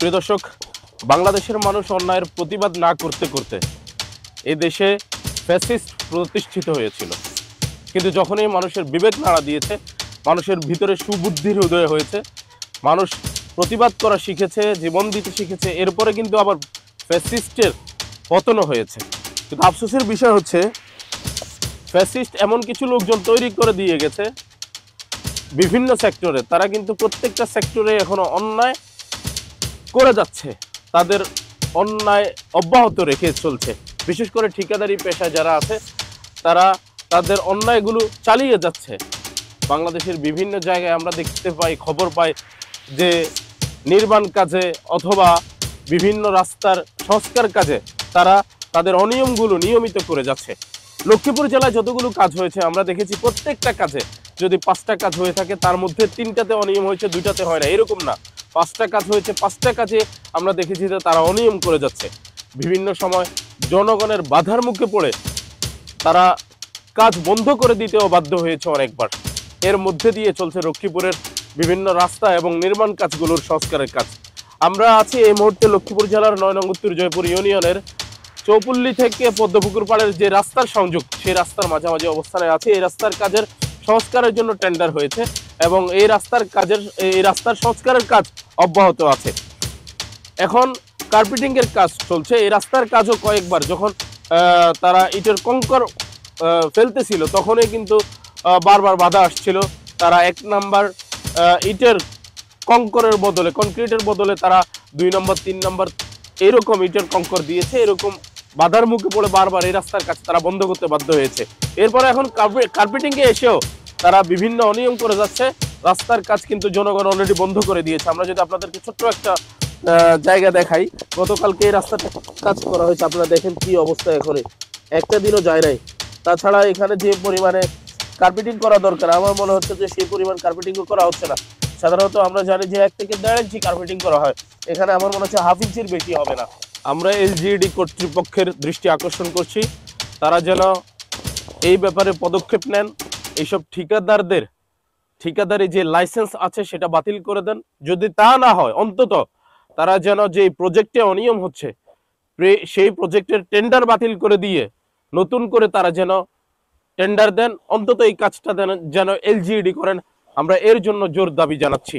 প্রিয় দর্শক, বাংলাদেশের মানুষ অন্যায়ের প্রতিবাদ না করতে করতে এই দেশে ফ্যাসিস্ট প্রতিষ্ঠিত হয়েছিল। কিন্তু যখনই মানুষের বিবেক নাড়া দিয়েছে, মানুষের ভিতরে সুবুদ্ধির উদয় হয়েছে, মানুষ প্রতিবাদ করা শিখেছে, জীবন দিতে শিখেছে, এরপরে কিন্তু আবার ফ্যাসিস্টের পতনও হয়েছে। কিন্তু আফসোসের বিষয় হচ্ছে, ফ্যাসিস্ট এমন কিছু লোকজন তৈরি করে দিয়ে গেছে বিভিন্ন সেক্টরে, তারা কিন্তু প্রত্যেকটা সেক্টরে এখনো অন্যায় করে যাচ্ছে, তাদের অন্যায় অব্যাহত রেখে চলছে। বিশেষ করে ঠিকাদারি পেশায় যারা আছে, তারা তাদের অন্যায়গুলো চালিয়ে যাচ্ছে। বাংলাদেশের বিভিন্ন জায়গায় আমরা দেখতে পাই, খবর পাই যে নির্মাণ কাজে অথবা বিভিন্ন রাস্তার সংস্কার কাজে তারা তাদের অনিয়মগুলো নিয়মিত করে যাচ্ছে। লক্ষ্মীপুর জেলায় যতগুলো কাজ হয়েছে আমরা দেখেছি, প্রত্যেকটা কাজে যদি 5টা কাজ হয়ে থাকে, তার মধ্যে 3টাতে অনিয়ম হয়েছে, 2টাতে হয় না, এরকম না। 5টা কাজ হয়েছে, 5টা কাজে আমরা দেখেছি যে তারা অনিয়ম করে যাচ্ছে। বিভিন্ন সময় জনগণের বাধার মুখে পড়ে তারা কাজ বন্ধ করে দিতেও বাধ্য হয়েছে অনেকবার। এর মধ্যে দিয়ে চলছে লক্ষ্মীপুরের বিভিন্ন রাস্তা এবং নির্মাণ কাজগুলোর সংস্কারের কাজ। আমরা আছি এই মুহূর্তে লক্ষ্মীপুর জেলার 9 নং উত্তর জয়পুর ইউনিয়নের চৌপল্লী থেকে পদ্মপুকুর পাড়ের যে রাস্তার সংযোগ, সেই রাস্তার মাঝামাঝি অবস্থানে আছে। এই রাস্তার কাজের সংস্কারের জন্য টেন্ডার হয়েছে এবং এই রাস্তার সংস্কারের কাজ অব্যাহত আছে। এখন কার্পেটিং এর কাজ চলছে। এই রাস্তার কাজও কয়েকবার যখন তারা ইটের কঙ্কর ফেলতেছিল, তখনই কিন্তু বারবার বাধা আসছিল। তারা 1 নাম্বার ইটের কঙ্করের বদলে, কনক্রিটের বদলে তারা 2 নম্বর 3 নম্বর এরকম ইটের কঙ্কর দিয়েছে। এরকম বাধার মুখে পড়ে বারবার এই রাস্তার কাজ তারা বন্ধ করতে বাধ্য হয়েছে। এরপরে এখন কার্পেটিংয়ে এসেও তারা বিভিন্ন অনিয়ম করে যাচ্ছে। রাস্তার কাজ কিন্তু জনগণ অলরেডি বন্ধ করে দিয়েছে। আমরা যদি আপনাদেরকে ছোট্ট একটা জায়গা দেখাই, গতকালকে এই রাস্তাটা কাজ করা হয়েছে, আপনারা দেখেন কি অবস্থা। এখনই একটা দিনও যায় নাই। তাছাড়া এখানে যে পরিমাণে কার্পেটিং করা দরকার, আমার মনে হচ্ছে যে সেই পরিমাণ কার্পেটিংও করা হচ্ছে না। সাধারণত আমরা জানি যে 1 থেকে 1.5 ইঞ্চি কার্পেটিং করা হয়, এখানে আমার মনে হচ্ছে 1/2 ইঞ্চির বেশি হবে না। আমরা এলজিইডি কর্তৃপক্ষের দৃষ্টি আকর্ষণ করছি, তারা যেন এই ব্যাপারে পদক্ষেপ নেন। এইসব ঠিকাদারি যে লাইসেন্স আছে সেটা বাতিল করে দেন। যদি তা না হয়, অন্তত তারা যেন যে প্রজেক্টে অনিয়ম হচ্ছে সেই প্রজেক্টের টেন্ডার বাতিল করে দিয়ে নতুন করে তারা যেন টেন্ডার দেন। অন্তত এই কাজটা যেন এলজিইডি করেন। আমরা এর জন্য জোর দাবি জানাচ্ছি।